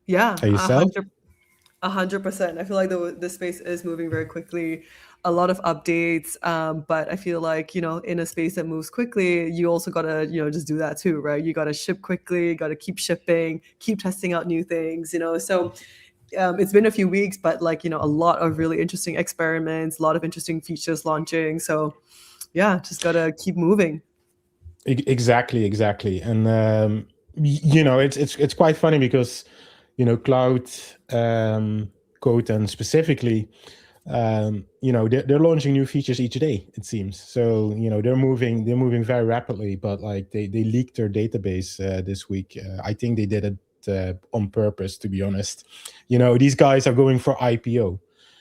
Yeah, Are yourself? 100%. I feel like the space is moving very quickly. A lot of updates, but I feel like in a space that moves quickly, you also gotta just do that too, right? You gotta ship quickly, gotta keep shipping, keep testing out new things. So it's been a few weeks, but like a lot of really interesting experiments, a lot of interesting features launching. So yeah, just gotta keep moving. Exactly, exactly. And it's quite funny because Cloud Code and specifically, they're launching new features each day, it seems. So they're moving very rapidly. But like they leaked their database this week. I think they did it on purpose, to be honest. These guys are going for IPO.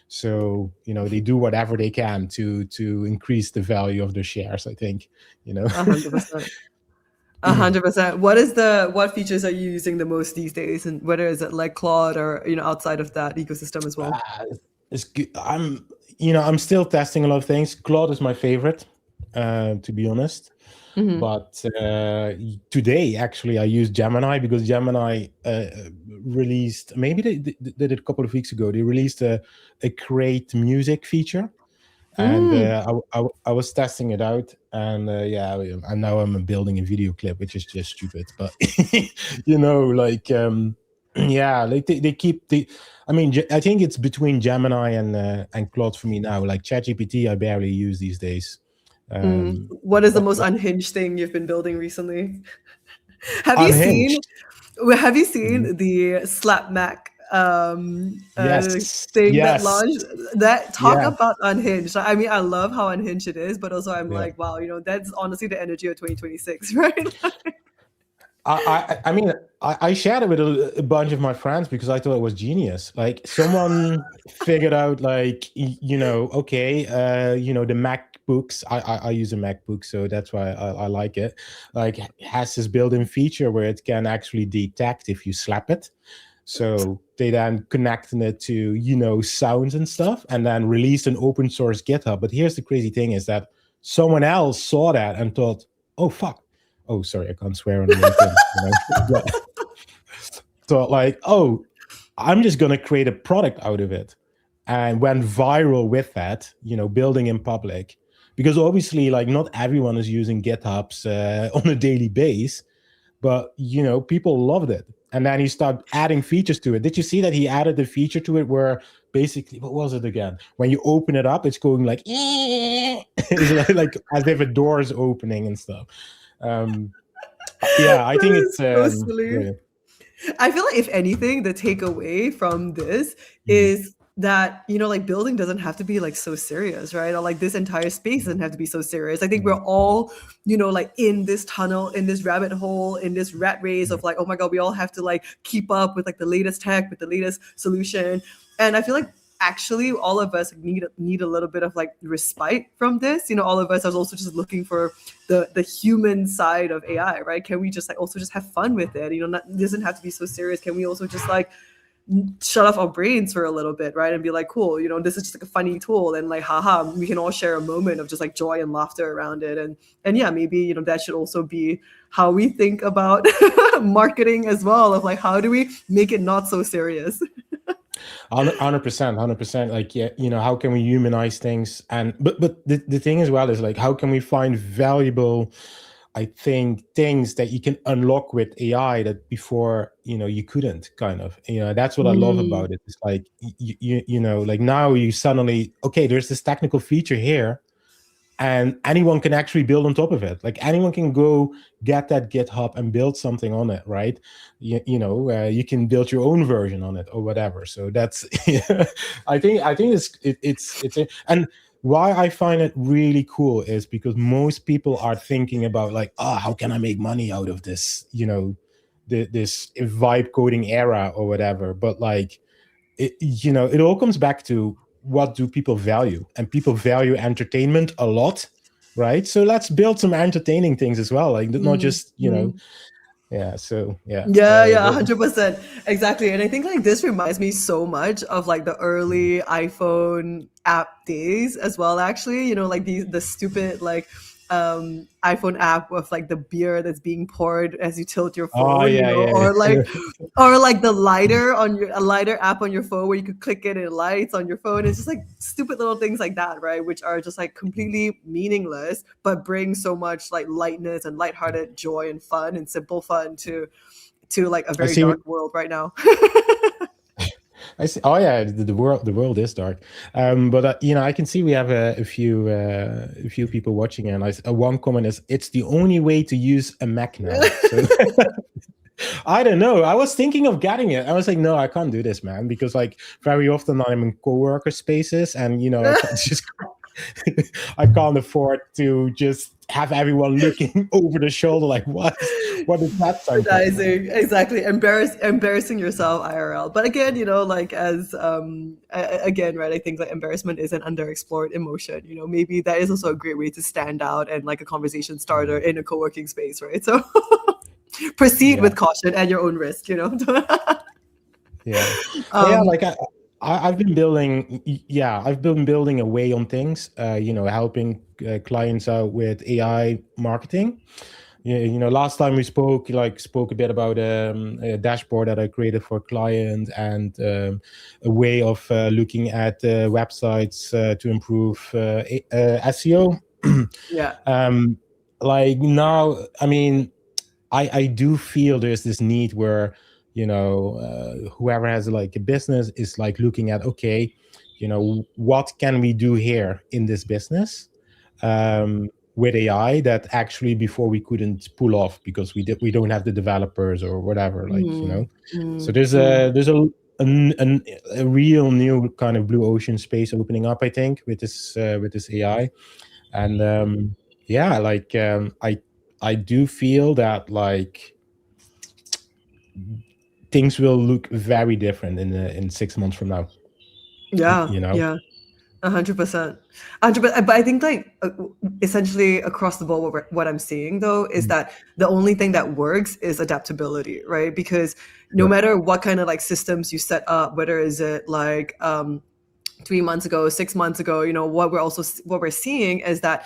So they do whatever they can to increase the value of their shares, I think. you know 100%. 100%. What features are you using the most these days, and whether is it like Claude or outside of that ecosystem as well? it's good. I'm still testing a lot of things. Claude is my favorite, to be honest. Hmm. But today, actually, I used Gemini because Gemini released, maybe they did it a couple of weeks ago. They released a create music feature, and Mm. I was testing it out, and yeah, and now I'm building a video clip, which is just stupid, but like yeah, like they keep the. I mean, I think it's between Gemini and Claude for me now. Like ChatGPT, I barely use these days. What is the most But unhinged thing you've been building recently? Have you seen unhinged. have you Mhm. seen the Slap Mac Yes, thing that yes, launched? That talk yeah, about unhinged. I mean, I love how unhinged it is, but also I'm yeah. like, wow, that's honestly the energy of 2026, right? I mean, I shared it with a bunch of my friends because I thought it was genius. Like someone figured out, like okay, the MacBooks. I use a MacBook, so that's why I like it. Like has this built-in feature where it can actually detect if you slap it. So they then connected it to sounds and stuff, and then released an open source GitHub. But here's the crazy thing: is that someone else saw that and thought, "Oh fuck." Oh, sorry, I can't swear on LinkedIn. But thought like, oh, I'm just gonna create a product out of it, and went viral with that. Building in public, because obviously, like, not everyone is using GitHubs on a daily base, but people loved it. And then he started adding features to it. Did you see that he added the feature to it where basically, what was it again? When you open it up, it's going like, it's like as if a door is opening and stuff. Um, yeah, I think That it's is so silly. brilliant. I feel like if anything, the takeaway from this Mm. is that like building doesn't have to be like so serious, right? Or like this entire space doesn't have to be so serious. I think we're Mm. all like in this tunnel, in this rabbit hole, in this rat race of like, oh my god, we all have to like keep up with like the latest tech, with the latest solution. And I feel like actually all of us need a little bit of like respite from this. All of us are also just looking for the human side of AI, right? Can we just like also just have fun with it? It doesn't have to be so serious. Can we also just like shut off our brains for a little bit, right? And be like, cool, this is just like a funny tool, and like, haha, we can all share a moment of just like joy and laughter around it. And yeah, maybe that should also be how we think about marketing as well. Of like, how do we make it not so serious? 100%, 100%. Like, yeah, how can we humanize things? And but the thing as well is like, how can we find valuable, I think, things that you can unlock with AI that before you couldn't, kind of. That's what I love Mm. about it. It's like like now you suddenly, okay, there's this technical feature here, and anyone can actually build on top of it. Like anyone can go get that GitHub and build something on it, right? You can build your own version on it or whatever. So that's I think and why I find it really cool is because most people are thinking about like, how can I make money out of this, this vibe coding era or whatever. But like, it all comes back to what do people value, and people value entertainment a lot, right? So let's build some entertaining things as well, like not Mm. just Mm. yeah. So yeah, Yeah, yeah, 100%. Exactly. And I think like this reminds me so much of like the mm, early iPhone app days as well, actually. Like the stupid like iPhone app with like the beer that's being poured as you tilt your Oh phone, yeah, yeah, or like the lighter on your a lighter app on your phone where you could click it and it lights on your phone. It's just like stupid little things like that, right? Which are just like completely meaningless, but bring so much like lightness and lighthearted joy and fun and simple fun to like a I very see. dark world right now. I see. Oh yeah, the world is dark. But I can see we have a few people watching, and one comment is, "It's the only way to use a Mac now." So I don't know. I was thinking of getting it. I was like, no, I can't do this, man, because like very often I'm in coworker spaces, and I can't just I can't afford to just have everyone looking over the shoulder like, what is that sound coming from? Exactly, embarrassing yourself IRL. But again, like as again, right, I think like embarrassment is an underexplored emotion. Maybe that is also a great way to stand out and like a conversation starter in a co-working space, right? So proceed Yeah. with caution at your own risk. Yeah. Yeah, um like I've been building, I've been building away on things, helping clients out with AI marketing. Yeah, last time we spoke a bit about a dashboard that I created for a client, and a way of looking at websites to improve SEO. yeah. Like now, I mean, I do feel there's this need where whoever has like a business is like looking at, okay, what can we do here in this business with AI that actually before we couldn't pull off because we don't have the developers or whatever, Mm, so mm, there's mm. a real new kind of blue ocean space opening up, I think, with this AI. And I do feel that like things will look very different in 6 months from now. Yeah, You know. yeah. 100%. 100%. But I think like essentially across the board, what I'm seeing though is Mm. that the only thing that works is adaptability, right? Because no Sure. matter what kind of like systems you set up, whether is it like 3 months ago, 6 months ago, what we're seeing is that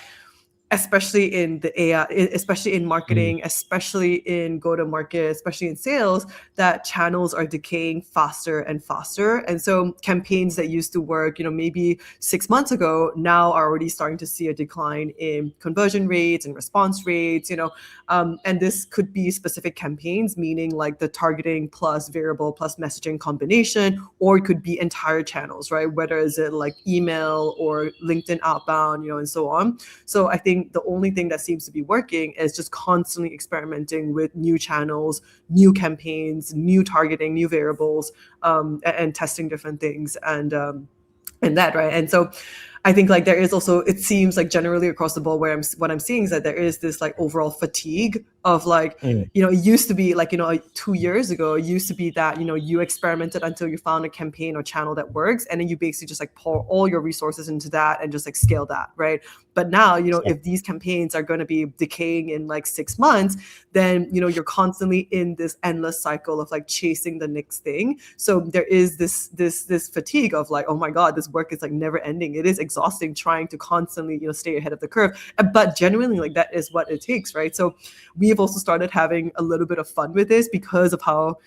especially in the AI, especially in Mm. marketing, especially in go to market, especially in sales, that channels are decaying faster and faster. And so campaigns that used to work, maybe 6 months ago, now are already starting to see a decline in conversion rates and response rates, and this could be specific campaigns, meaning like the targeting plus variable plus messaging combination, or it could be entire channels, right? Whether is it like email or LinkedIn outbound, and so on. So I think the only thing that seems to be working is just constantly experimenting with new channels, new campaigns, new targeting, new variables, and testing different things and that, right? And so I think like there is also, it seems like generally across the board what I'm seeing is that there is this like overall fatigue of like, Mm. it used to be like, 2 years ago, it used to be that, you experimented until you found a campaign or channel that works. And then you basically just like pour all your resources into that and just like scale that, right? But now, So, if these campaigns are going to be decaying in like 6 months, then, you're constantly in this endless cycle of like chasing the next thing. So there is this fatigue of like, oh my God, this work is like never ending. It is exhausting trying to constantly, stay ahead of the curve. But genuinely, like that is what it takes, right? So we have also started having a little bit of fun with this because of how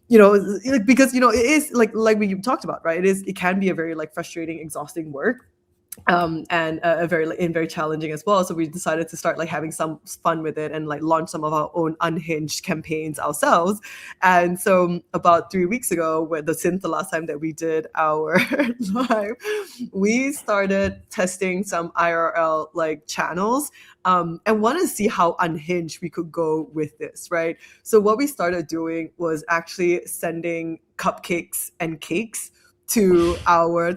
because it is like we talked about, right? It can be a very like frustrating, exhausting work, and very challenging as well. So we decided to start like having some fun with it and like launch some of our own unhinged campaigns ourselves. And so about 3 weeks ago, since the last time that we did our live, we started testing some IRL like channels, and want to see how unhinged we could go with this, right? So what we started doing was actually sending cupcakes and cakes to our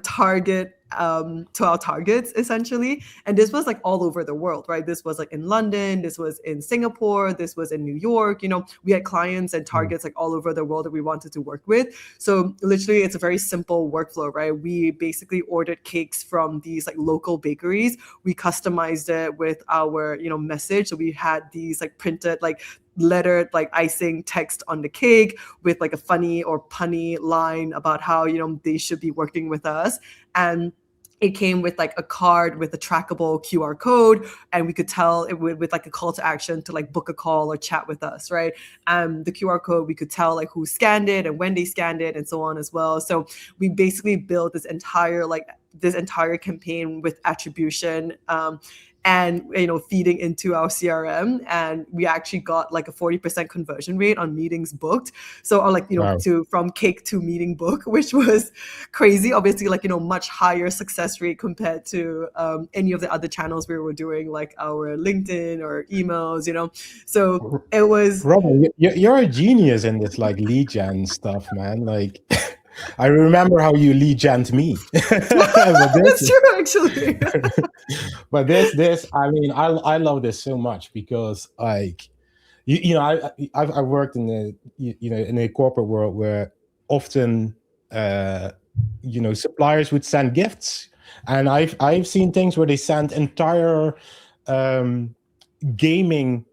targets essentially. And this was like all over the world, right? This was like in London, this was in Singapore, this was in New York. We had clients and mm. targets like all over the world that we wanted to work with. So literally it's a very simple workflow, right? We basically ordered cakes from these like local bakeries. We customized it with our message. So we had these like printed like lettered like icing text on the cake with like a funny or punny line about how they should be working with us. And it came with like a card with a trackable QR code, and we could tell it with like a call to action to like book a call or chat with us, right? The QR code, we could tell like who scanned it and when they scanned it and so on as well. So we basically built this entire campaign with attribution, and feeding into our CRM, and we actually got like a 40% conversion rate on meetings booked. So Wow. from cake to meeting book, which was crazy. Obviously, much higher success rate compared to any of the other channels we were doing, like our LinkedIn or emails. So it was. Robert, you're a genius in this like lead gen stuff, man. Like, I remember how you lead gen'd me. But That's true, actually. but this, I mean, I love this so much because like, I've worked in the in the corporate world where often suppliers would send gifts, and I've seen things where they send entire gaming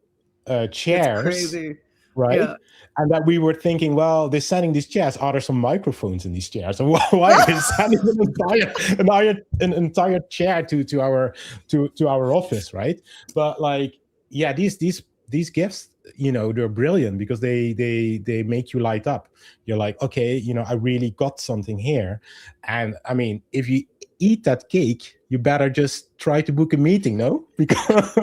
It's chairs, crazy. right? Yeah. And that we were thinking, well, they're sending these chairs. Are there some microphones in these chairs? And why are they sending an entire chair to our office, right? But like, yeah, these gifts, they're brilliant because they make you light up. You're like, okay, I really got something here. And I mean, if you eat that cake, you better just try to book a meeting, no? Because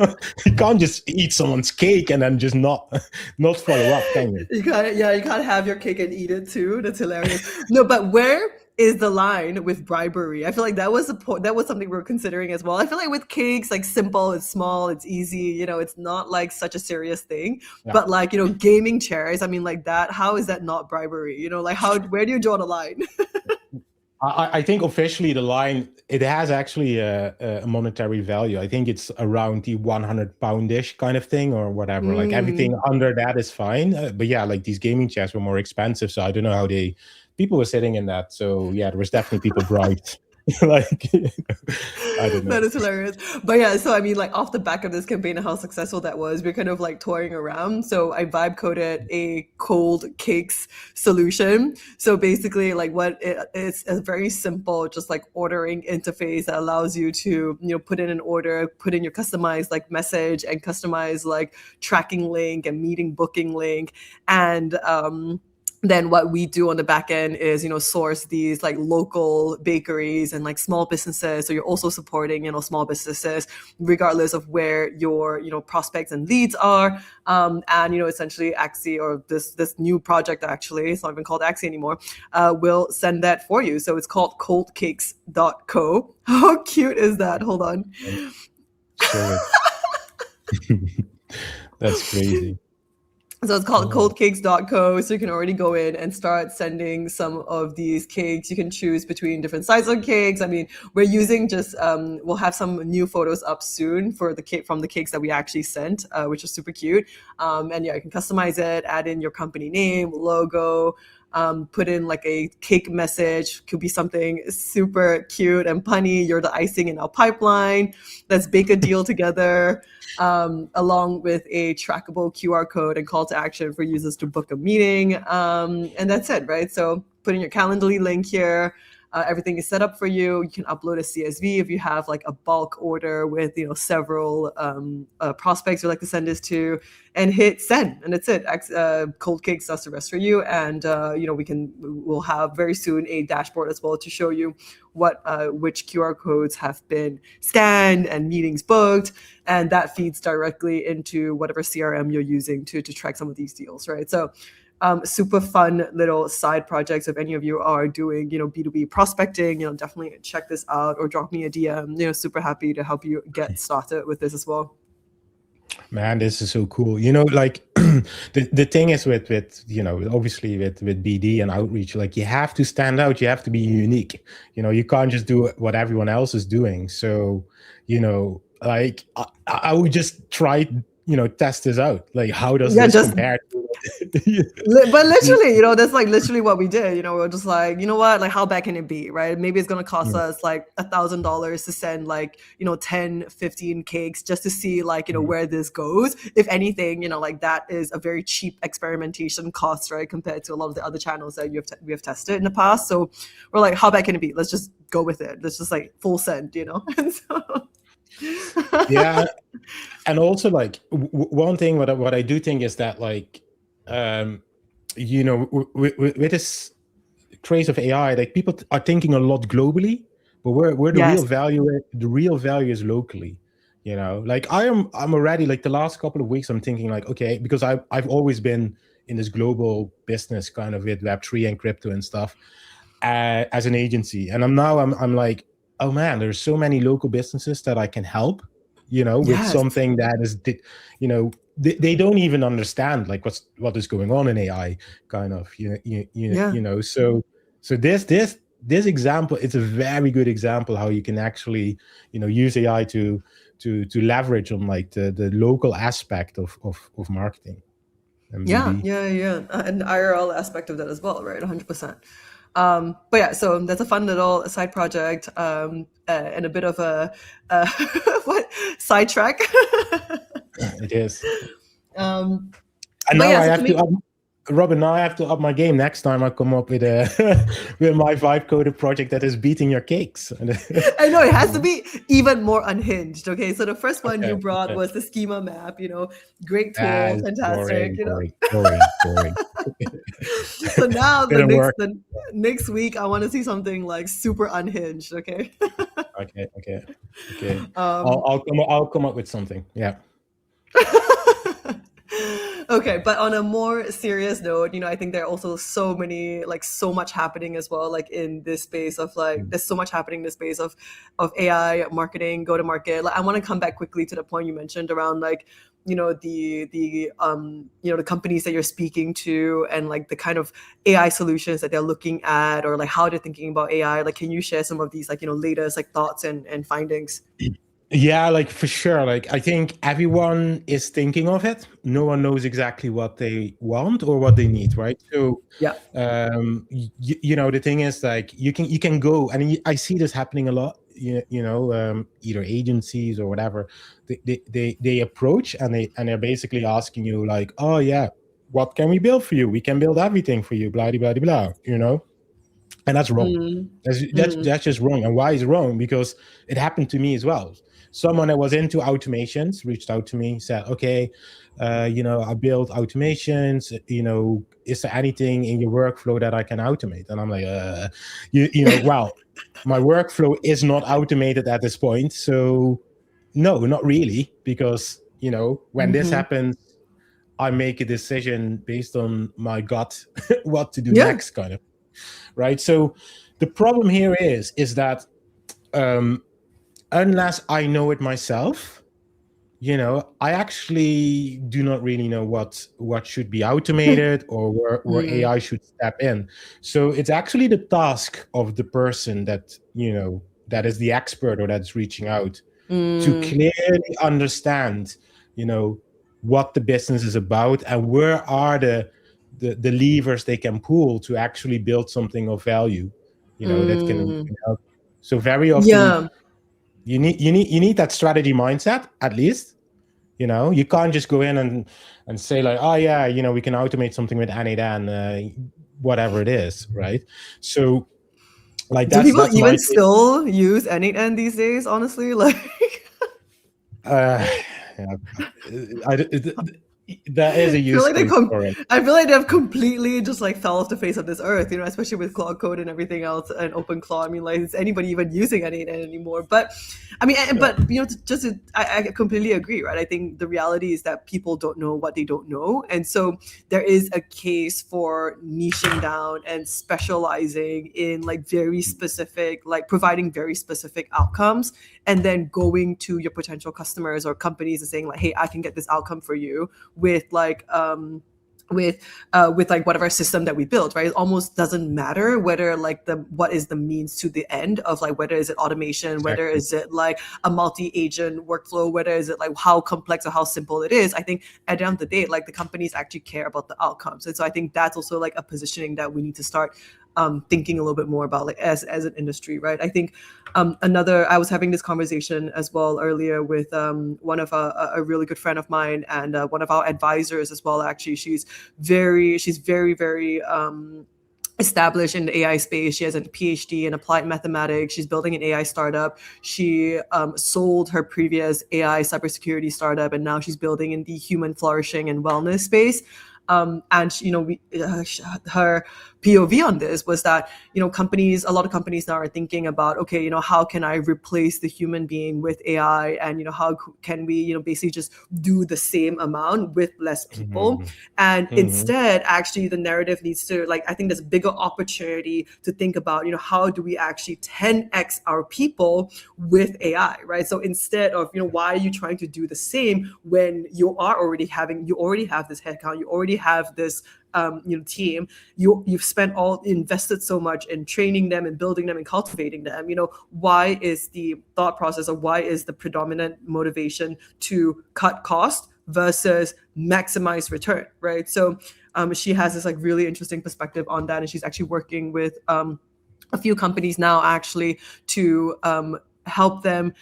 you can't just eat someone's cake and then just not follow up, can you? You can't have your cake and eat it too. That's hilarious. No, but where is the line with bribery? I feel like that was that was something we were considering as well. I feel like with cakes, like simple, it's small, it's easy, it's not like such a serious thing. Yeah. But like, gaming chairs, I mean, like that, how is that not bribery? Like where do you draw the line? I think officially the line, it has actually a monetary value. I think it's around the 100 poundish kind of thing or whatever. Like everything under that is fine. But yeah, like these gaming chairs were more expensive. So I don't know how people were sitting in that. So yeah, there was definitely people bribed. Like, I don't know. That is hilarious. But yeah, so I mean, like off the back of this campaign and how successful that was, we're kind of like touring around. So I vibe coded a cold cakes solution. So basically, like it's a very simple, just like ordering interface that allows you to, put in an order, put in your customized like message and customized like tracking link and meeting booking link. And then what we do on the back end is, source these like local bakeries and like small businesses. So you're also supporting, small businesses, regardless of where your, prospects and leads are. And, essentially Axy, or this new project, actually, it's not even called Axy anymore, will send that for you. So it's called coldcakes.co. How cute is that? Hold on. Show it. That's crazy. So it's called coldcakes.co. So you can already go in and start sending some of these cakes. You can choose between different sizes of cakes. I mean, we're using we'll have some new photos up soon for the cake, from the cakes that we actually sent, which is super cute. And yeah, you can customize it, add in your company name, logo, put in like a cake message. Could be something super cute and punny. You're the icing in our pipeline. Let's bake a deal together. Along with a trackable QR code and call to action for users to book a meeting. And that's it, right? So put in your Calendly link here. Everything is set up for you. You can upload a CSV if you have like a bulk order with several prospects you'd like to send this to, and hit send, and that's it. Cold Cakes does the rest for you, and we'll have very soon a dashboard as well to show you which QR codes have been scanned and meetings booked, and that feeds directly into whatever CRM you're using to track some of these deals, right? So super fun little side projects. If any of you are doing, B2B prospecting, definitely check this out or drop me a DM. Super happy to help you get started with this as well. Man, this is so cool. Like the thing is with obviously with BD and outreach, like you have to stand out, you have to be unique. You can't just do what everyone else is doing. So, like I would just try, test this out. Like, how does this compare to But literally, that's like literally what we did. We were just like, you know what, like how bad can it be, right? Maybe it's going to cost us like $1,000 to send like 10, 15 cakes just to see like where this goes. If anything, like that is a very cheap experimentation cost, right, compared to a lot of the other channels that we have tested in the past. So we're like, how bad can it be? Let's just go with it. Let's just like full send, And so Yeah, and also like one thing what I do think is that like with this craze of AI, like people are thinking a lot globally, but where the yes, real value is locally. Like I'm already like the last couple of weeks I'm thinking like, okay, because I've always been in this global business kind of with Web3 and crypto and stuff as an agency, and I'm like, oh man, there's so many local businesses that I can help, with yes, something that is, they don't even understand like what is going on in AI, kind of, yeah. So this example, it's a very good example how you can actually, use AI to leverage on like the local aspect of marketing and Yeah, BD. yeah. An IRL aspect of that as well, right? 100%. But yeah, so that's a fun little side project, and a bit of a what sidetrack. It is. um, And but now yeah, I so to have to make up, Robin. Now I have to up my game next time I come up with a with my vibe coded project that is beating your cakes. I know it has to be even more unhinged. Okay, so the first one you Okay, brought okay. was the schema map. Great Ah, tool, it's fantastic. boring. So now Didn't work. the next week I want to see something like super unhinged. Okay. Okay. um, I'll come up with something. Yeah. okay, but on a more serious note, I think there are also so much happening as well, like in this space of like, there's so much happening in the space of AI marketing, go to market. Like, I want to come back quickly to the point you mentioned around like, the companies that you're speaking to and like the kind of AI solutions that they're looking at, or like how they're thinking about AI. Like, can you share some of these like, latest like thoughts and findings? Yeah, like for sure. Like I think everyone is thinking of it. No one knows exactly what they want or what they need, right? So, Yeah. the thing is like you can go, and I see this happening a lot. Either agencies or whatever, they approach and they're basically asking you like, oh yeah, what can we build for you? We can build everything for you, blah blah blah blah. And that's wrong. Mm, That's just wrong. And why is it wrong? Because it happened to me as well. Someone that was into automations reached out to me, said, okay, I build automations, is there anything in your workflow that I can automate? And I'm like, well, my workflow is not automated at this point. So no, not really, because, when this happens, I make a decision based on my gut, what to do yeah. next, kind of. Right. So the problem here is that unless I know it myself, I actually do not really know what should be automated or where AI should step in. So it's actually the task of the person that is the expert or that's reaching out to clearly understand, what the business is about and where are the levers they can pull to actually build something of value, that can help. So very often Yeah. you need that strategy mindset, at least. You can't just go in and say like, oh yeah, we can automate something with N8N, whatever it is, right? So like Do people that's my even still use N8N these days, honestly? Like, yeah, there is a I feel use like case for it. I feel like they've completely just like fell off the face of this earth, especially with Claude Code and everything else and OpenClaw. I mean, like, is anybody even using N8N anymore? But I mean, but I completely agree, right? I think the reality is that people don't know what they don't know, and so there is a case for niching down and specializing in like very specific, like providing very specific outcomes, and then going to your potential customers or companies and saying like, hey, I can get this outcome for you with like with like whatever system that we build, right? It almost doesn't matter whether like what is the means to the end of like whether is it automation, whether Exactly. is it like a multi-agent workflow, whether is it like how complex or how simple it is. I think at the end of the day, like the companies actually care about the outcomes, and so I think that's also like a positioning that we need to start thinking a little bit more about, like as an industry, right? I think I was having this conversation as well earlier with one of a really good friend of mine and one of our advisors as well. Actually, she's very established in the AI space. She has a PhD in applied mathematics. She's building an AI startup. She sold her previous AI cybersecurity startup, and now she's building in the human flourishing and wellness space. And her POV on this was that a lot of companies now are thinking about, okay, how can I replace the human being with AI, and how can we basically just do the same amount with less people. Mm-hmm. And Mm-hmm. instead, actually, the narrative needs to, like, I think there's a bigger opportunity to think about, how do we actually 10x our people with AI, right? So instead of, why are you trying to do the same when you already have this headcount, you already have this team, you've invested so much in training them and building them and cultivating them. Why is the thought process, or why is the predominant motivation to cut cost versus maximize return, right? So she has this like really interesting perspective on that, and she's actually working with a few companies now actually to help them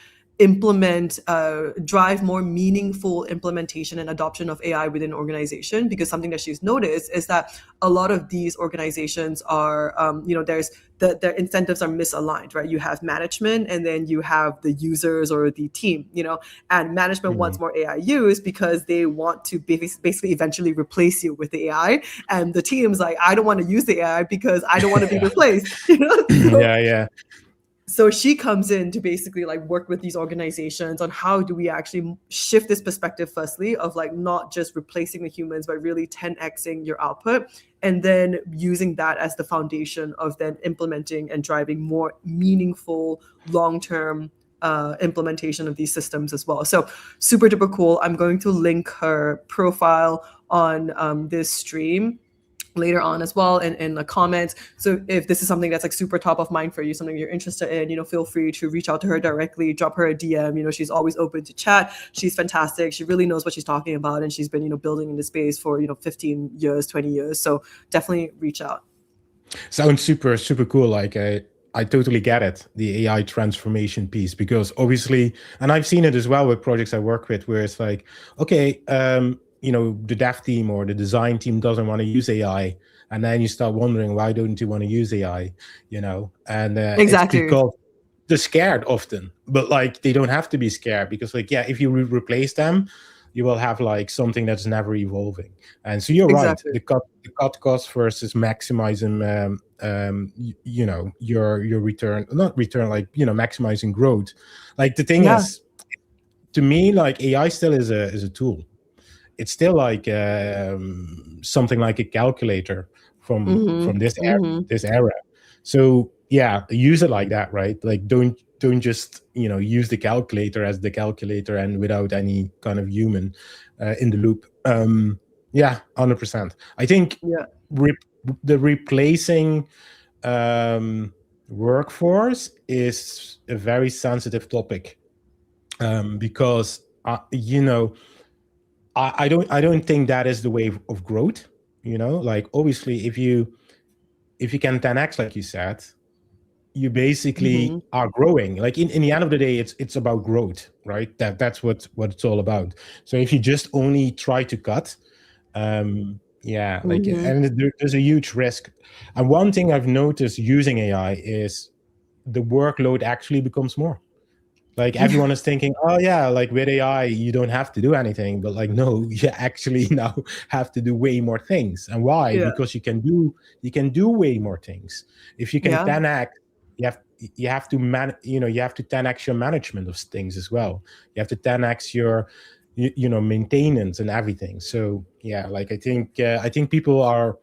drive more meaningful implementation and adoption of AI within organization. Because something that she's noticed is that a lot of these organizations are, their incentives are misaligned, right? You have management, and then you have the users or the team, and management wants more AI use because they want to basically eventually replace you with the AI. And the team's like, I don't want to use the AI because I don't want to be replaced, So, yeah. so she comes in to basically like work with these organizations on how do we actually shift this perspective, firstly, of like not just replacing the humans, but really 10xing your output, and then using that as the foundation of then implementing and driving more meaningful long-term implementation of these systems as well. So super duper cool. I'm going to link her profile on this stream later on as well in the comments. So if this is something that's like super top of mind for you, something you're interested in, feel free to reach out to her directly, drop her a DM. She's always open to chat. She's fantastic. She really knows what she's talking about, and she's been building in the space for 15 years, 20 years. So definitely reach out. Sounds super cool. Like I totally get it, the AI transformation piece, because obviously, and I've seen it as well with projects I work with, where it's like, okay, the dev team or the design team doesn't want to use AI, and then you start wondering, why don't you want to use AI? And it's Exactly. because they're scared often, but like they don't have to be scared, because like, yeah, if you replace them, you will have like something that's never evolving. And so you're Exactly. right, the cut cost versus maximizing your return, not return, like maximizing growth. Like the thing is, to me, like AI still is a tool. It's still like something like a calculator from this era. So yeah, use it like that, right? Like don't just use the calculator as the calculator and without any kind of human in the loop. Yeah, 100%. I think the replacing workforce is a very sensitive topic, because I don't think that is the way of growth. Like obviously, if you can 10x, like you said, you basically are growing. Like in the end of the day, it's about growth, right? That's what it's all about. So if you just only try to cut, and there's a huge risk. And one thing I've noticed using AI is the workload actually becomes more. Like everyone is thinking, oh yeah, like with AI, you don't have to do anything. But like, no, you actually now have to do way more things. And why? Because you can do way more things. If you can 10x, you have to you have to 10x your management of things as well. You have to 10x your maintenance and everything. So yeah, like I think people are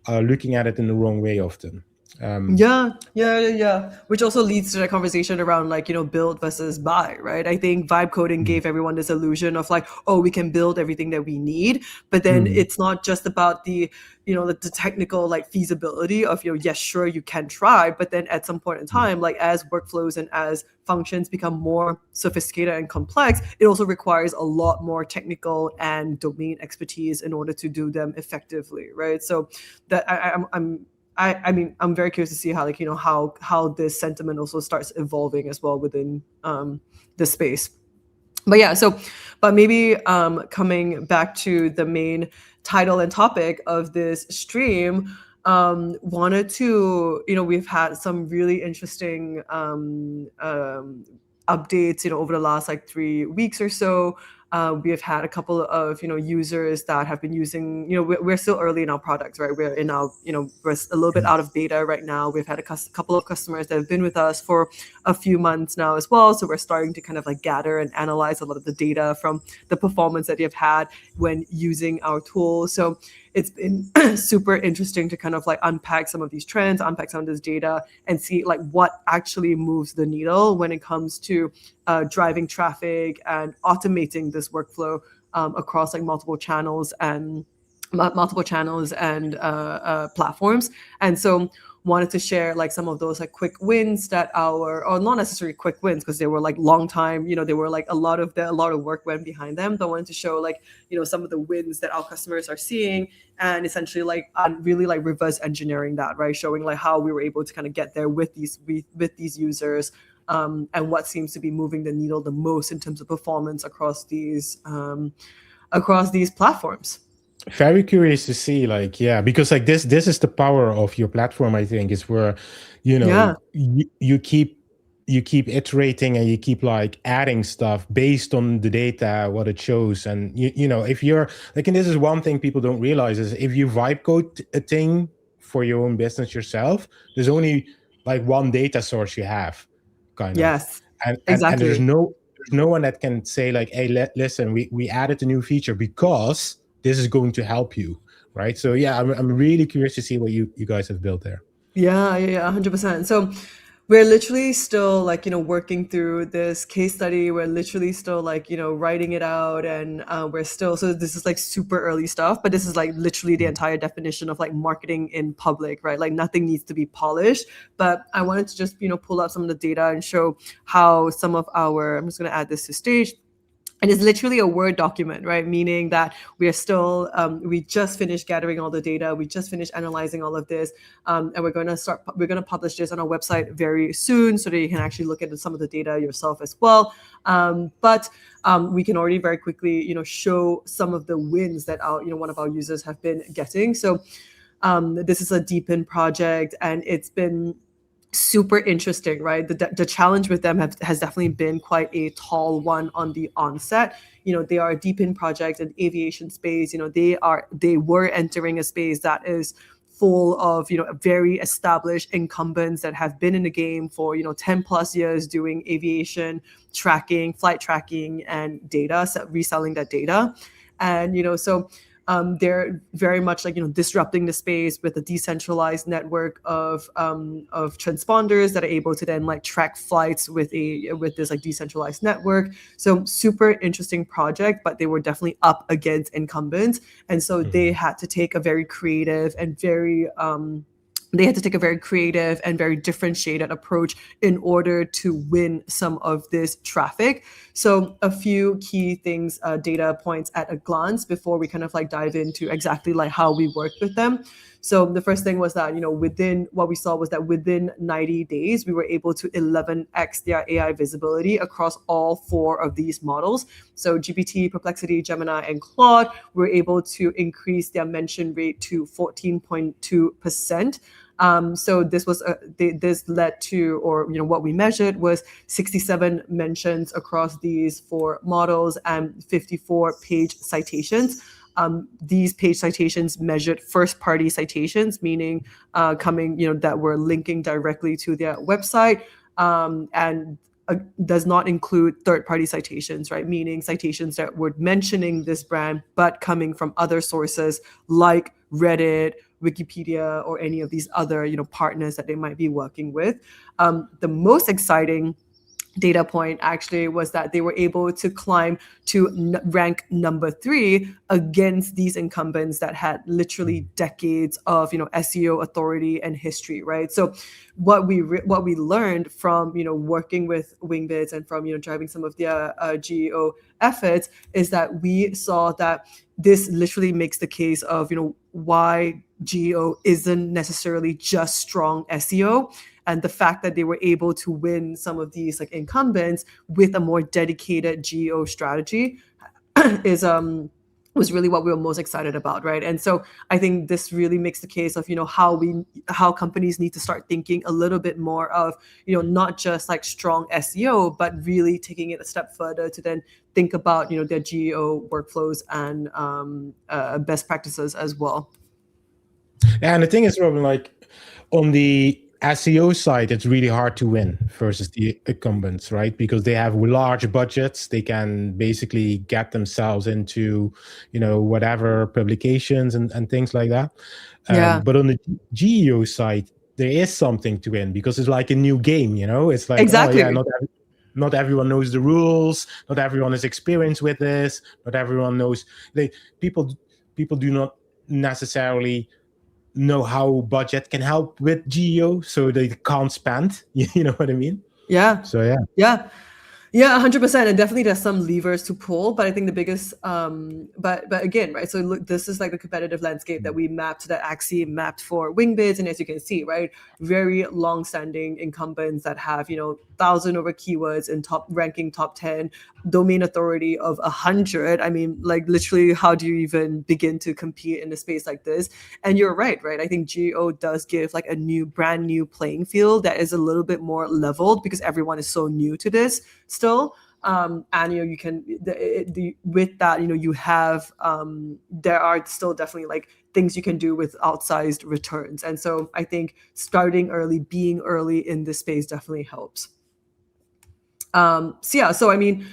looking at it in the wrong way often. Yeah. Which also leads to the conversation around like, build versus buy, right? I think vibe coding gave everyone this illusion of like, oh, we can build everything that we need. But then it's not just about the, the technical like feasibility of, yes, sure, you can try. But then at some point in time, like as workflows and as functions become more sophisticated and complex, it also requires a lot more technical and domain expertise in order to do them effectively, right? So that I mean, I'm very curious to see how, like, how this sentiment also starts evolving as well within the space. But yeah, but maybe coming back to the main title and topic of this stream, wanted to, we've had some really interesting updates, over the last like 3 weeks or so. We have had a couple of users that have been using, we're still early in our products, right? We're in our, we're a little bit out of beta right now. We've had a couple of customers that have been with us for a few months now as well. So we're starting to kind of like gather and analyze a lot of the data from the performance that you've had when using our tool. So it's been super interesting to kind of like unpack some of these trends, unpack some of this data, and see like what actually moves the needle when it comes to driving traffic and automating this workflow across like multiple channels and platforms. And so wanted to share like some of those like quick wins that or not necessarily quick wins because they were like long time, they were like a lot of work went behind them, but wanted to show like, some of the wins that our customers are seeing, and essentially like really like reverse engineering that, right? Showing like how we were able to kind of get there with these users, and what seems to be moving the needle the most in terms of performance across these platforms. Very curious to see, like, yeah, because like this is the power of your platform, I think, is where you keep iterating and you keep like adding stuff based on the data, what it shows. And if you're like, and this is one thing people don't realize, is if you vibe code a thing for your own business yourself, there's only like one data source you have, kind of. Yes, And exactly. there's no one that can say like, hey, listen, we added a new feature because this is going to help you, right? So yeah, I'm really curious to see what you guys have built there. Yeah, 100%. So we're literally still like, working through this case study. We're literally still like, writing it out, and so this is like super early stuff, but this is like literally the entire definition of like marketing in public, right? Like nothing needs to be polished, but I wanted to just, pull out some of the data and show how some of I'm just going to add this to stage. And it's literally a Word document, right? Meaning that we are still, we just finished gathering all the data. We just finished analyzing all of this. And we're going to publish this on our website very soon so that you can actually look at some of the data yourself as well. But we can already very quickly, show some of the wins that one of our users have been getting. So this is a deepen project, and it's been super interesting, right? The challenge with them has definitely been quite a tall one on the onset. They are a deep in project in aviation space. They were entering a space that is full of very established incumbents that have been in the game for 10 plus years doing aviation tracking, flight tracking, and data, reselling that data. And so they're very much like disrupting the space with a decentralized network of transponders that are able to then like track flights with this like decentralized network. So super interesting project, but they were definitely up against incumbents, and so they had to take a very creative and very differentiated approach in order to win some of this traffic. So a few key things, data points at a glance before we kind of like dive into exactly like how we worked with them. So the first thing was that, within 90 days, we were able to 11x their AI visibility across all 4 of these models. So GPT, Perplexity, Gemini, and Claude were able to increase their mention rate to 14.2%. So this led to, or what we measured was 67 mentions across these 4 models and 54 page citations. These page citations measured first-party citations, meaning coming, that were linking directly to their website, and does not include third-party citations, right? Meaning citations that were mentioning this brand but coming from other sources like Reddit, Wikipedia or any of these other, partners that they might be working with. The most exciting data point actually was that they were able to climb to rank number 3 against these incumbents that had literally decades of SEO authority and history, right? So what we learned from working with Wingbids and from driving some of their GEO efforts is that we saw that this literally makes the case of why GEO isn't necessarily just strong SEO, and the fact that they were able to win some of these like incumbents with a more dedicated GEO strategy is was really what we were most excited about, right? And so I think this really makes the case of how companies need to start thinking a little bit more of not just like strong SEO, but really taking it a step further to then think about their GEO workflows and best practices as well. And the thing is, Robin, like on the SEO side, it's really hard to win versus the incumbents, right? Because they have large budgets. They can basically get themselves into, whatever publications and things like that. Yeah. But on the GEO side, there is something to win because it's like a new game, It's like, Exactly. oh yeah, not everyone knows the rules. Not everyone is experienced with this. Not everyone knows. People do not necessarily know how budget can help with GEO, so they can't spend. You know what I mean? Yeah. So yeah. Yeah, 100%. And definitely there's some levers to pull, but I think the biggest, but again, right? So look, this is like the competitive landscape that we mapped, that Axy mapped for Wingbids. And as you can see, right, very long-standing incumbents that have, 1,000 over keywords in ranking top 10, domain authority of 100. I mean, like literally, how do you even begin to compete in a space like this? And you're right? I think GEO does give like a brand new playing field that is a little bit more leveled because everyone is so new to this still. And you can with that you have there are still definitely like things you can do with outsized returns. And so I think starting early, being early in this space definitely helps. So I mean,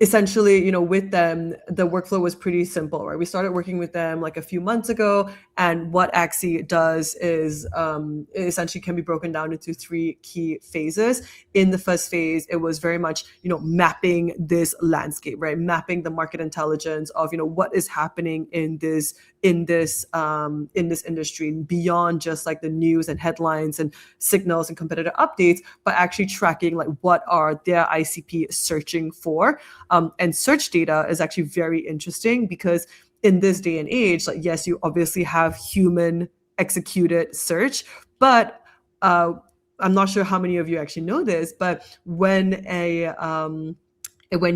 essentially, with them, the workflow was pretty simple, right? We started working with them like a few months ago. And what Axy does is it essentially can be broken down into 3 key phases. In the first phase, it was very much, mapping this landscape, right? Mapping the market intelligence of, what is happening in this industry beyond just like the news and headlines and signals and competitor updates, but actually tracking like what are their ICP searching for. And search data is actually very interesting because in this day and age, like, yes, you obviously have human executed search, but I'm not sure how many of you actually know this, but when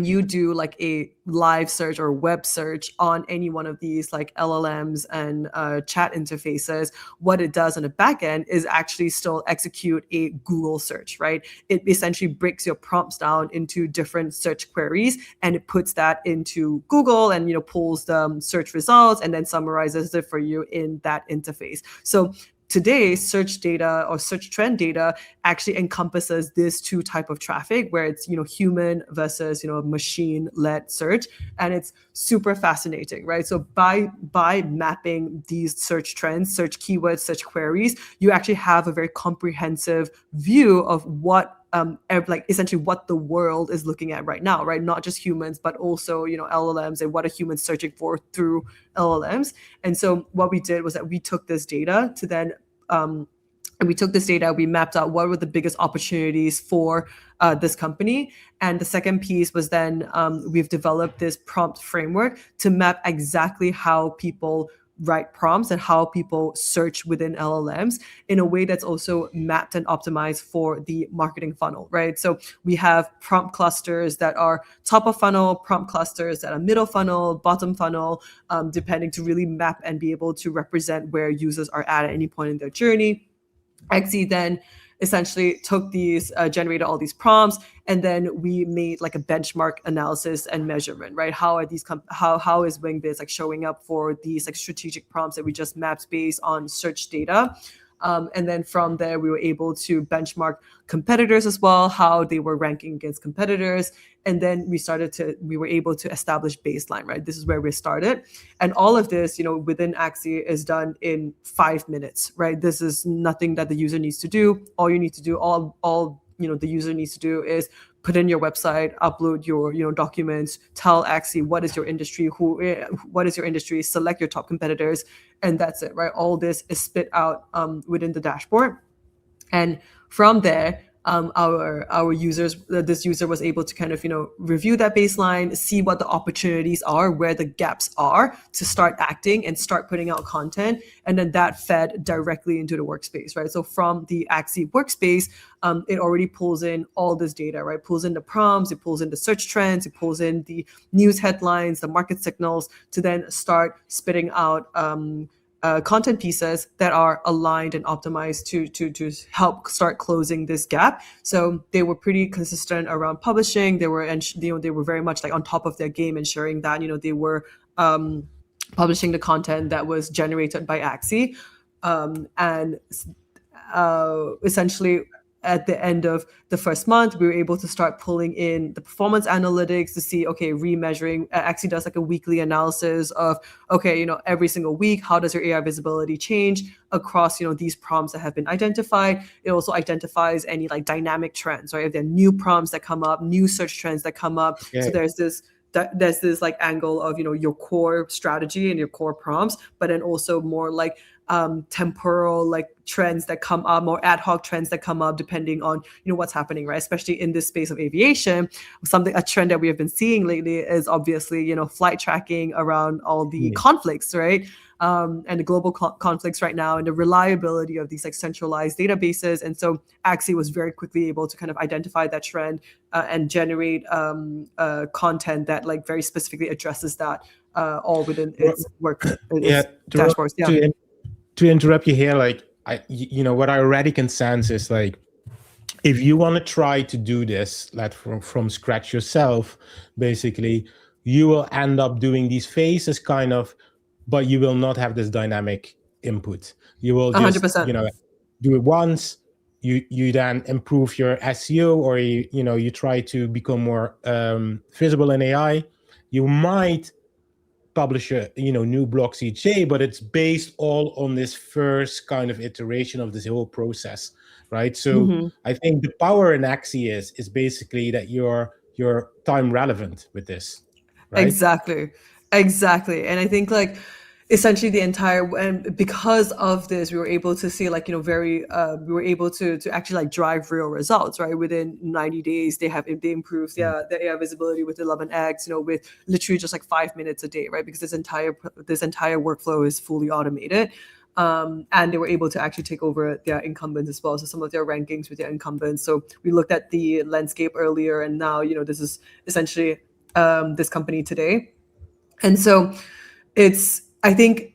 you do like a live search or web search on any one of these like LLMs and chat interfaces, what it does on the back end is actually still execute a Google search, right? It essentially breaks your prompts down into different search queries and it puts that into Google and pulls the search results and then summarizes it for you in that interface. So today, search data or search trend data actually encompasses this 2 type of traffic where it's human versus machine-led search, and it's super fascinating, right? So by mapping these search trends, search keywords, search queries, you actually have a very comprehensive view of what like essentially what the world is looking at right now, right? Not just humans, but also LLMs and what are humans searching for through LLMs. And so what we did was that we took this data to then we mapped out what were the biggest opportunities for this company. And the second piece was then we've developed this prompt framework to map exactly how people write prompts and how people search within LLMs in a way that's also mapped and optimized for the marketing funnel, right? So we have prompt clusters that are top of funnel, prompt clusters that are middle funnel, bottom funnel, depending, to really map and be able to represent where users are at any point in their journey. Axy then essentially took these, generated all these prompts, and then we made like a benchmark analysis and measurement, right? How are these, how is Wingbids like showing up for these like strategic prompts that we just mapped based on search data? And then from there, we were able to benchmark competitors as well, how they were ranking against competitors. And then we were able to establish baseline, right? This is where we started. And all of this, within Axy is done in 5 minutes, right? This is nothing that the user needs to do. All you need to do, all the user needs to do is put in your website, upload your documents, tell Axy what is your industry, what is your industry, select your top competitors, and that's it, right? All this is spit out within the dashboard, and from there, our users, this user was able to kind of review that baseline, see what the opportunities are, where the gaps are, to start acting and start putting out content, and then that fed directly into the workspace, right? So from the Axy workspace, it already pulls in all this data, right? Pulls in the prompts, it pulls in the search trends, it pulls in the news headlines, the market signals, to then start spitting out content pieces that are aligned and optimized to help start closing this gap. So they were pretty consistent around publishing. They were very much like on top of their game, ensuring that they were publishing the content that was generated by Axy, and essentially, at the end of the first month, we were able to start pulling in the performance analytics to see, okay, remeasuring. Axy does like a weekly analysis of, okay, every single week, how does your AI visibility change across, these prompts that have been identified. It also identifies any like dynamic trends, right? If there are new prompts that come up, new search trends that come up. Okay. So there's this like angle of, your core strategy and your core prompts, but then also more like temporal like trends that come up, more ad hoc trends that come up depending on what's happening, right? Especially in this space of aviation, a trend that we have been seeing lately is obviously flight tracking around all the conflicts, right? And the global conflicts right now, and the reliability of these like centralized databases. And so Axy was very quickly able to kind of identify that trend and generate content that like very specifically addresses that, all within its work, its dashboards. Yeah. To interrupt you here, like what I already can sense is like, if you want to try to do this like from scratch yourself, basically, you will end up doing these phases kind of, but you will not have this dynamic input. You will just 100%. Do it once. You then improve your SEO, or you try to become more visible in AI. You might publish new blocks each day, but it's based all on this first kind of iteration of this whole process, right? So I think the power in Axy is basically that you're time relevant with this, right? Exactly. And I think like essentially and because of this, we were able to see like we were able to actually like drive real results, right? Within 90 days, they improved their AI visibility with 11x, with literally just like 5 minutes a day, right? Because this entire workflow is fully automated. And they were able to actually take over their incumbents as well. So some of their rankings with their incumbents. So we looked at the landscape earlier, and now this is essentially this company today. And so I think,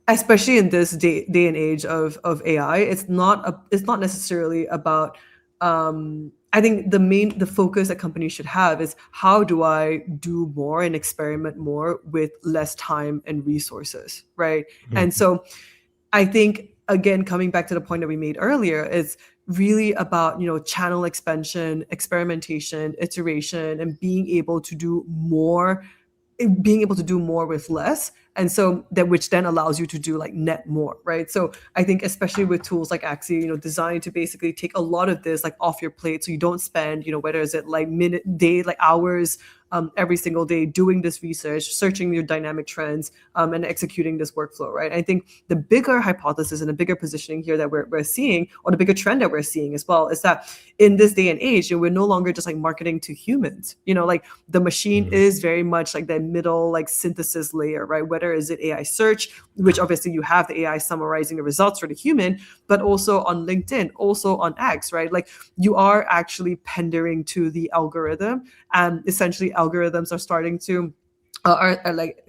especially in this day and age of AI, it's not necessarily about, I think the focus that companies should have is, how do I do more and experiment more with less time and resources, right? And so I think, again, coming back to the point that we made earlier, it's really about channel expansion, experimentation, iteration, and being able to do more with less. And so which then allows you to do like net more, right? So I think especially with tools like Axy, designed to basically take a lot of this like off your plate, so you don't spend whether is it like day, like hours every single day doing this research, searching your dynamic trends, and executing this workflow, right? I think the bigger hypothesis and the bigger positioning here that we're seeing, or the bigger trend that we're seeing as well, is that in this day and age, we're no longer just like marketing to humans. Like the machine is very much like that middle like synthesis layer, right? Whether is it AI search, which obviously you have the AI summarizing the results for the human, but also on LinkedIn, also on X, right? Like you are actually pandering to the algorithm, and essentially algorithms are starting to are like,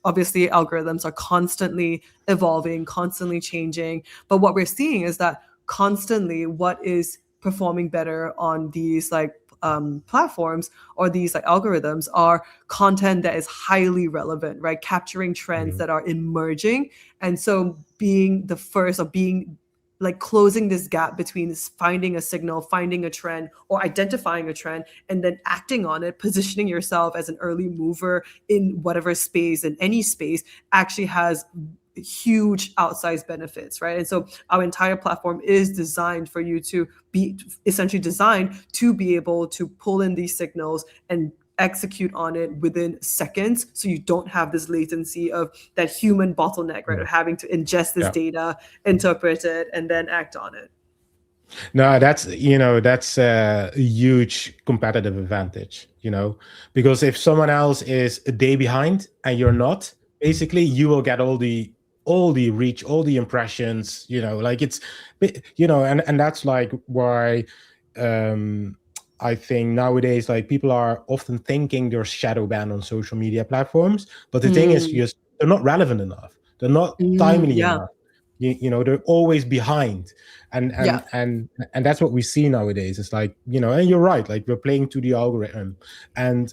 obviously algorithms are constantly evolving, constantly changing, but what we're seeing is that constantly what is performing better on these like platforms or these like algorithms are content that is highly relevant, right? Capturing trends that are emerging. And so being the first, or being like closing this gap between finding a signal, finding a trend, or identifying a trend, and then acting on it, positioning yourself as an early mover in whatever space, in any space, actually has huge outsized benefits, right? And so our entire platform is designed for you to be essentially designed to be able to pull in these signals and execute on it within seconds, so you don't have this latency of that human bottleneck, right, of having to ingest this Yeah. data, interpret it, and then act on it. No, that's that's a huge competitive advantage, because if someone else is a day behind and you're not, basically you will get all the reach, all the impressions, like it's, and that's like why I think nowadays, like, people are often thinking they're shadow banned on social media platforms, but the thing is, Mm, just they're not relevant enough, they're not timely yeah, enough. They're always behind, and yeah, and and and that's what we see nowadays. It's like, and you're right, like, we're playing to the algorithm, and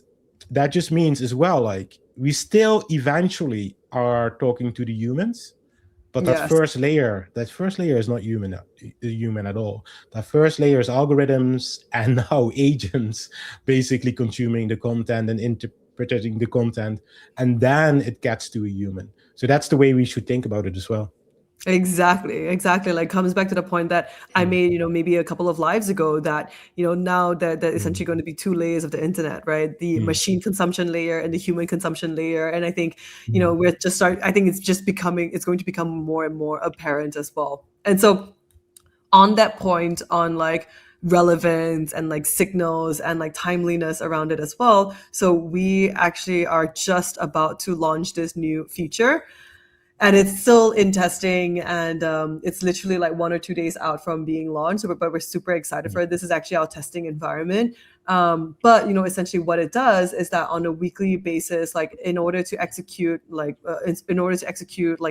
that just means as well, like, we still eventually are talking to the humans, but yes, that first layer is not human at all. That first layer is algorithms and now agents basically consuming the content and interpreting the content, and then it gets to a human. So that's the way we should think about it as well. exactly, like comes back to the point that I made, maybe a couple of lives ago, that now that essentially going to be two layers of the internet, right? The machine consumption layer and the human consumption layer. And I think I think it's going to become more and more apparent as well. And so on that point, on like relevance and like signals and like timeliness around it as well, so we actually are just about to launch this new feature, and it's still in testing, and it's literally like 1 or 2 days out from being launched, but we're super excited for it. This is actually our testing environment. But essentially what it does is that on a weekly basis, like in order to execute like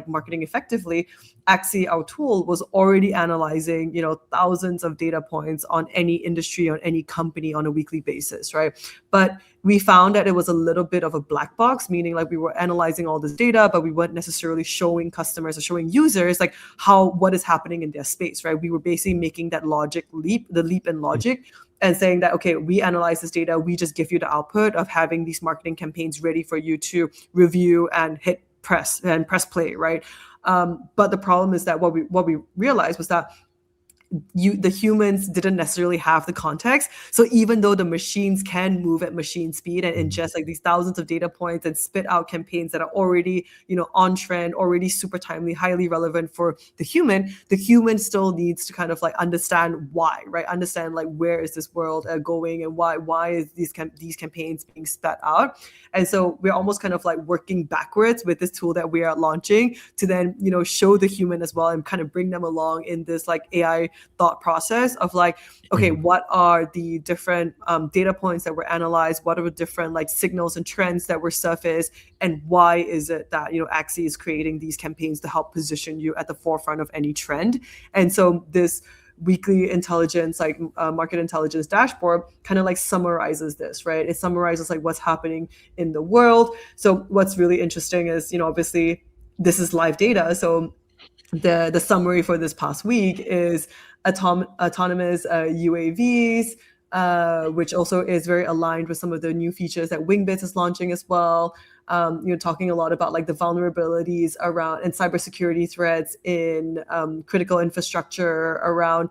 marketing effectively, Axy, our tool, was already analyzing thousands of data points on any industry, on any company, on a weekly basis, right? But we found that it was a little bit of a black box, meaning like we were analyzing all this data, but we weren't necessarily showing customers or showing users like what is happening in their space, right? We were basically making that the leap in logic, and saying that, okay, we analyze this data, we just give you the output of having these marketing campaigns ready for you to review and hit press play, right? But the problem is that what we realized was that the humans didn't necessarily have the context. So even though the machines can move at machine speed and ingest like these thousands of data points and spit out campaigns that are already on trend, already super timely, highly relevant for the human still needs to kind of like understand why, right? Understand like where is this world going, and why is these campaigns being spat out. And so we're almost kind of like working backwards with this tool that we are launching to then show the human as well, and kind of bring them along in this like AI thought process of like, okay, what are the different data points that were analyzed? What are the different like signals and trends that were surfaced? And why is it that Axy is creating these campaigns to help position you at the forefront of any trend? And so this weekly intelligence, like market intelligence dashboard, kind of like summarizes this, right? It summarizes like what's happening in the world. So what's really interesting is, obviously this is live data. So the summary for this past week is autonomous UAVs, which also is very aligned with some of the new features that Wingbits is launching as well. Talking a lot about like the vulnerabilities around and cybersecurity threats in critical infrastructure around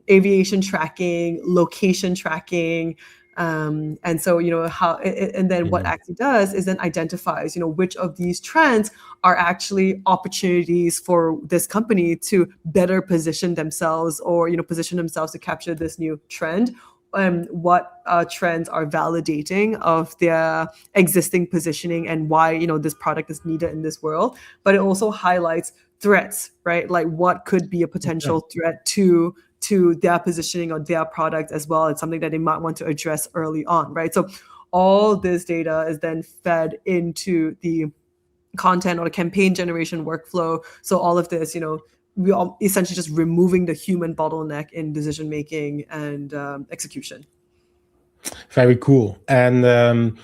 aviation tracking, location tracking. And so, and then what Axy does is then identifies, which of these trends are actually opportunities for this company to better position themselves, or, position themselves to capture this new trend. What trends are validating of their existing positioning, and why this product is needed in this world. But it also highlights threats, right? Like what could be a potential threat to their positioning or their product as well. It's something that they might want to address early on, right? So all this data is then fed into the content or the campaign generation workflow. So all of this, we are essentially just removing the human bottleneck in decision making and execution. Very cool. And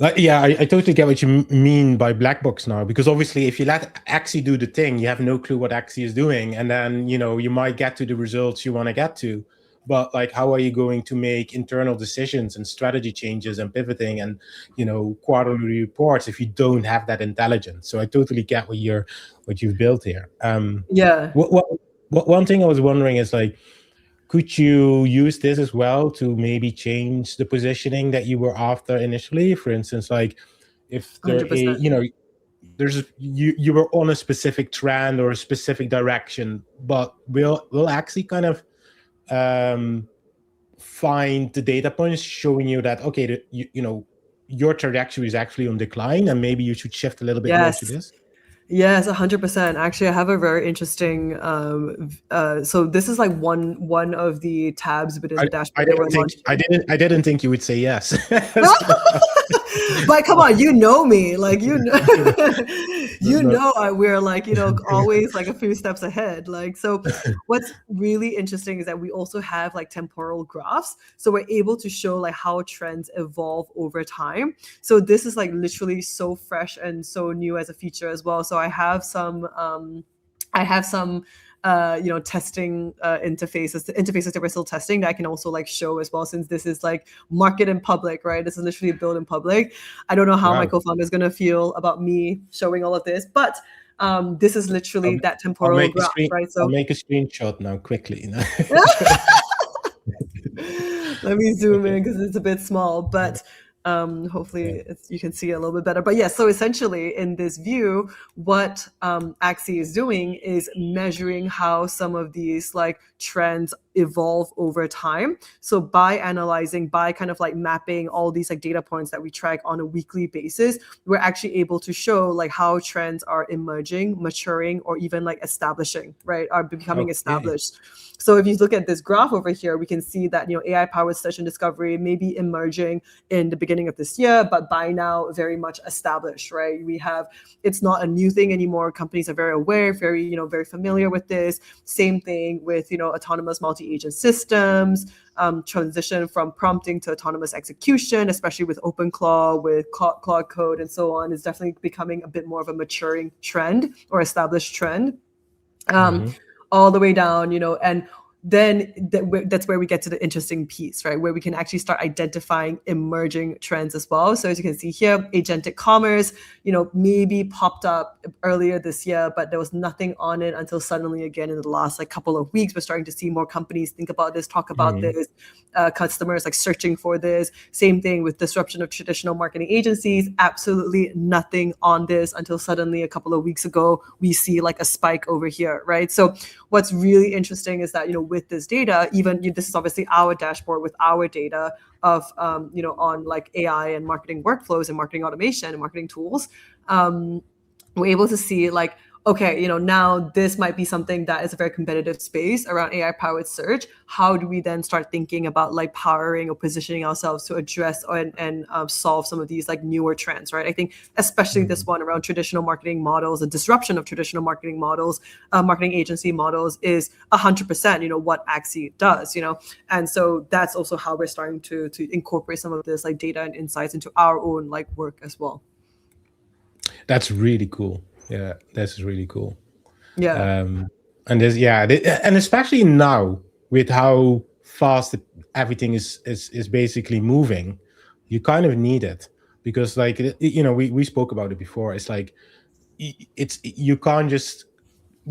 Like, yeah, I totally get what you mean by black box now, because obviously if you let Axy do the thing, you have no clue what Axy is doing, and then you might get to the results you want to get to, but like, how are you going to make internal decisions and strategy changes and pivoting and quarterly reports if you don't have that intelligence? So I totally get what you've built here. Yeah, One thing I was wondering is, like, could you use this as well to maybe change the positioning that you were after initially? For instance, like, if there 100%. you were on a specific trend or a specific direction, but will actually kind of find the data points showing you that, okay, your trajectory is actually on decline, and maybe you should shift a little bit more to Yes. this. Yes, 100%. Actually, I have a very interesting. So this is like one of the tabs within I, the I dashboard that we're didn't think launching. I didn't think you would say yes. But come on, you know me, like you No. know, we're like always like a few steps ahead. Like, so, what's really interesting is that we also have like temporal graphs, so we're able to show like how trends evolve over time. So this is like literally so fresh and so new as a feature as well. So I have some testing interfaces that we're still testing that I can also like show as well, since this is like market in public, right? This is literally built in public. I don't know how my Wow. co-founder is going to feel about me showing all of this, but this is literally I'll, that I'll temporal make a graph, screen. right? I'll So make a screenshot now quickly. let me zoom Okay. in because it's a bit small, but Yeah. hopefully you can see it a little bit better. But yes, so essentially in this view, what Axy is doing is measuring how some of these like trends evolve over time. So by analyzing, by kind of like mapping all these like data points that we track on a weekly basis, we're actually able to show like how trends are emerging, maturing, or even like establishing, right? Are becoming Okay. established. So if you look at this graph over here, we can see that AI powered search and discovery may be emerging in the beginning of this year, but by now very much established, right? It's not a new thing anymore. Companies are very aware, very familiar with this. Same thing with autonomous multi-agent systems, transition from prompting to autonomous execution, especially with OpenClaw, with Claude Code, and so on, is definitely becoming a bit more of a maturing trend or established trend. Um, Mm-hmm. all the way down, and then that's where we get to the interesting piece, right? Where we can actually start identifying emerging trends as well. So as you can see here, agentic commerce, maybe popped up earlier this year, but there was nothing on it until suddenly again in the last like couple of weeks, we're starting to see more companies think about this, talk about Mm-hmm. this, customers like searching for this. Same thing with disruption of traditional marketing agencies. Absolutely nothing on this until suddenly a couple of weeks ago, we see like a spike over here, right? So what's really interesting is that, with this data, even this is obviously our dashboard with our data of, on like AI and marketing workflows and marketing automation and marketing tools. We're able to see like, okay, now this might be something that is a very competitive space around AI powered search. How do we then start thinking about like powering or positioning ourselves to address and solve some of these like newer trends, right? I think especially this one around traditional marketing models, the disruption of traditional marketing models, marketing agency models is 100%, what Axy does, and so that's also how we're starting to incorporate some of this like data and insights into our own like work as well. That's really cool. Yeah, that's really cool. Yeah. And there's and especially now with how fast everything is basically moving, you kind of need it, because like we spoke about it before. It's like you can't just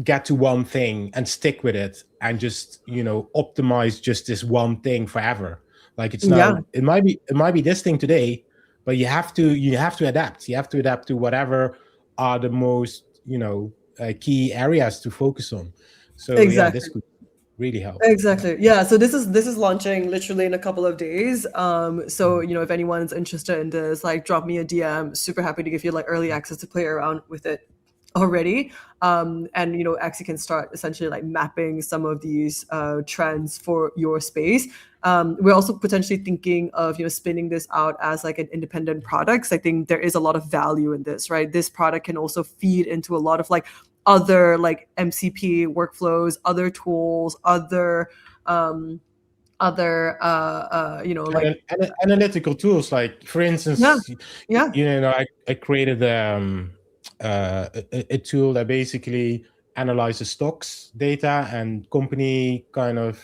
get to one thing and stick with it and just optimize just this one thing forever. Like, Yeah. it might be this thing today, but you have to adapt to whatever are the most key areas to focus on. So yeah, this Exactly. could really help. Yeah. Exactly. Yeah. So this is launching literally in a couple of days. So if anyone's interested in this, like drop me a DM. Super happy to give you like early access to play around with it already. And Axie can start essentially like mapping some of these trends for your space. We're also potentially thinking of spinning this out as like an independent product. 'Cause I think there is a lot of value in this, right? This product can also feed into a lot of like other like MCP workflows, other tools, other other like analytical tools, like for yeah, instance, yeah, I created a tool that basically analyzes stocks data and company kind of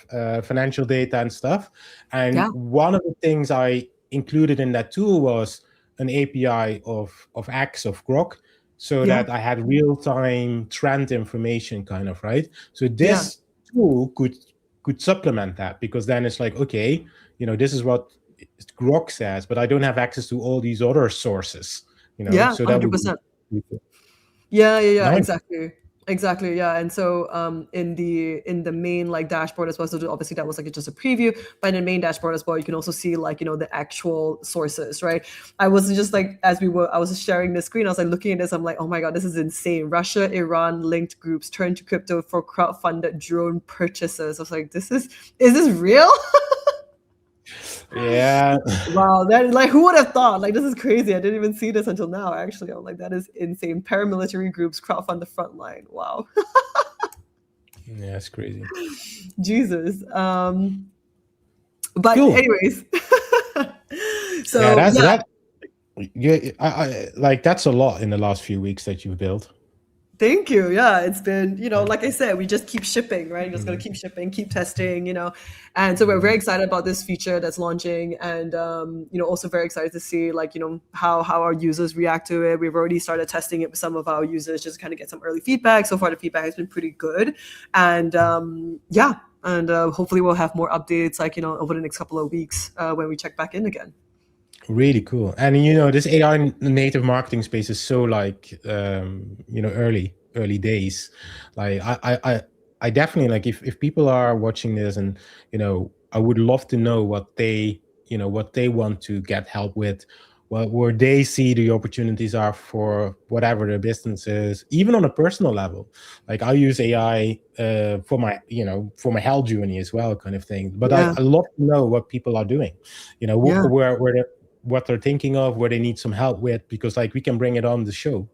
financial data and stuff. And yeah, one of the things I included in that tool was an API of X of Grok, so yeah, that I had real-time trend information, kind of, right? So yeah, this tool could supplement that, because then it's like, okay, this is what Grok says, but I don't have access to all these other sources, yeah, so that would 100%. be Yeah, nice. exactly, yeah. And so in the main like dashboard as well, so obviously that was like just a preview, but in the main dashboard as well, you can also see like the actual sources, right? I was just like, I was sharing the screen, I was like looking at this, I'm like, oh my god, this is insane. Russia Iran linked groups turn to crypto for crowdfunded drone purchases. I was like, is this real? Yeah. Wow, that like who would have thought? Like this is crazy. I didn't even see this until now. Actually, I'm like that is insane. Paramilitary groups crowdfund the front line. Wow, Yeah, it's crazy. Jesus. But Cool. anyways, Yeah, so yeah, yeah, I like that's a lot in the last few weeks that you've built. thank you. Yeah, it's been, Yeah. like I said, we just keep shipping, right? Just gonna Mhm. keep shipping, keep testing, and so we're very Mhm. excited about this feature that's launching, and also very excited to see like how our users react to it. We've already started testing it with some of our users just to kind of get some early feedback. So far, the feedback has been pretty good, and yeah, and hopefully we'll have more updates like over the next couple of weeks when we check back in again. Really cool. And this AI native marketing space is so like early days. Like I definitely, like, if people are watching this, and I would love to know what they want to get help with, where they see the opportunities are for whatever their business is, even on a personal level. Like, I use AI for my health journey as well, kind of thing. But Yeah, I love to know what people are doing, yeah. what they're thinking of, where they need some help with, because like we can bring it on the show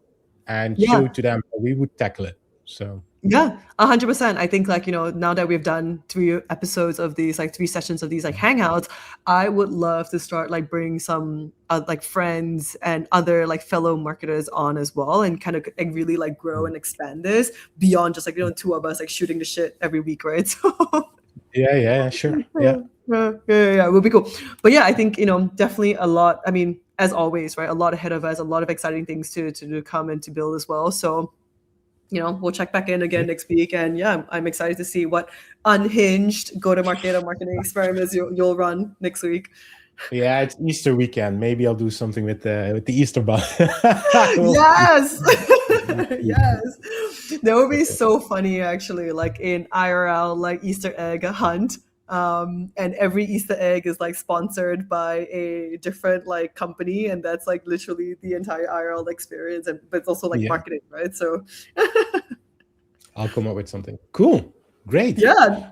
and Yeah, show to them how we would tackle it. So yeah, 100%. I think like, now that we've done 3 episodes of these, like 3 sessions of these like hangouts, I would love to start like bring some like friends and other like fellow marketers on as well, and kind of like really like grow and expand this beyond just like, two of us like shooting the shit every week, right? So yeah, sure, yeah. yeah, it would be cool. But yeah, I think definitely a lot. I mean, as always, right? A lot ahead of us, a lot of exciting things to come and to build as well. So we'll check back in again next week, and yeah, I'm excited to see what unhinged go-to-market or marketing experiments you'll run next week. Yeah, it's Easter weekend. Maybe I'll do something with the Easter bunny. We'll see. Yes, We'll see. yes, that would be so funny actually, like in IRL like Easter egg hunt, and every Easter egg is like sponsored by a different like company, and that's like literally the entire IRL experience, and but it's also like Yeah, marketing, right? So I'll come up with something cool. Great. yeah,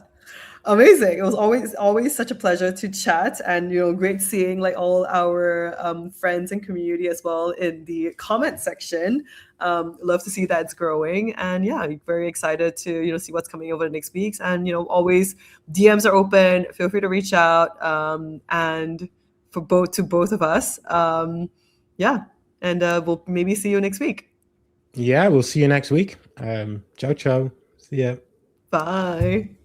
amazing. It was always such a pleasure to chat, and great seeing like all our friends and community as well in the comment section. Love to see that it's growing, and yeah, very excited to see what's coming over the next weeks. And always DMs are open. Feel free to reach out, and to both of us. Yeah, and we'll maybe see you next week. Yeah, we'll see you next week. Ciao, ciao. See ya. Bye.